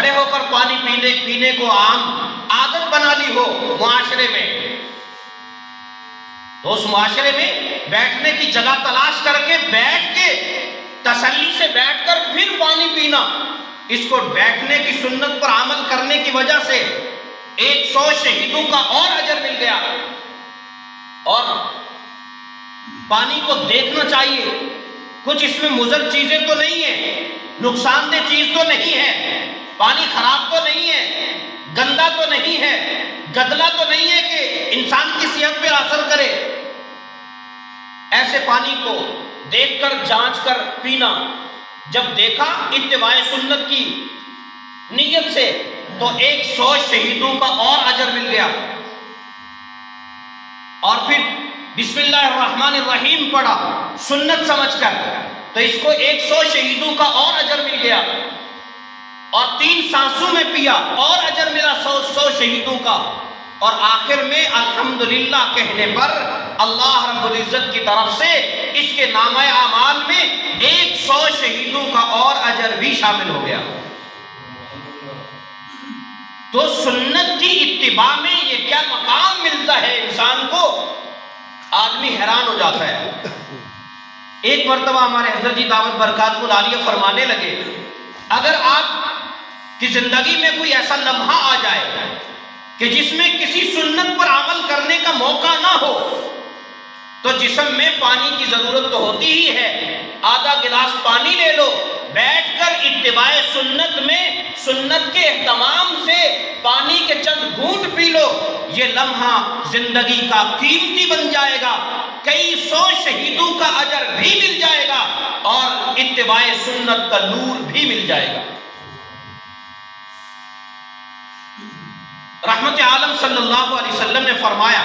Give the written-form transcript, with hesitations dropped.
کھڑے ہو کر پانی پینے کو عام عادت بنا لی ہو معاشرے میں، تو اس معاشرے میں بیٹھنے کی جگہ تلاش کر کے بیٹھ کے تسلی سے بیٹھ کر پھر پانی پینا، اس کو بیٹھنے کی سنت پر عمل کرنے کی وجہ سے 100 شہیدوں کا اور اجر مل گیا۔ اور پانی کو دیکھنا چاہیے، کچھ اس میں مضر چیزیں تو نہیں ہیں، نقصان دہ چیز تو نہیں ہے، پانی خراب تو نہیں ہے، گندا تو نہیں ہے، گدلا تو نہیں ہے کہ انسان کی صحت پہ اثر کرے۔ ایسے پانی کو دیکھ کر جانچ کر پینا، جب دیکھا اتباع سنت کی نیت سے تو 100 شہیدوں کا اور اجر مل گیا۔ اور پھر بسم اللہ الرحمن الرحیم پڑھا سنت سمجھ کر، تو اس کو 100 شہیدوں کا اور اجر مل گیا۔ اور 3 سانسوں میں پیا اور اجر ملا 100 شہیدوں کا۔ اور آخر میں الحمدللہ کہنے پر اللہ رب العزت کی طرف سے اس کے نامہ اعمال میں 100 شہیدوں کا اور اجر بھی شامل ہو گیا۔ تو سنت کی اتباع میں یہ کیا مقام ملتا ہے انسان کو، آدمی حیران ہو جاتا ہے۔ ایک مرتبہ ہمارے حضرت جی دعوت برکات العالیہ فرمانے لگے، اگر آپ کی زندگی میں کوئی ایسا لمحہ آ جائے کہ جس میں کسی سنت پر عمل کرنے کا موقع نہ ہو، تو جسم میں پانی کی ضرورت تو ہوتی ہی ہے، آدھا گلاس پانی لے لو، بیٹھ کر اتباع سنت میں سنت کے اہتمام سے پانی کے چند گھونٹ پی لو، یہ لمحہ زندگی کا قیمتی بن جائے گا، کئی 100 شہیدوں کا اجر بھی مل جائے گا اور اتباع سنت کا نور بھی مل جائے گا۔ رحمت عالم صلی اللہ علیہ وسلم نے فرمایا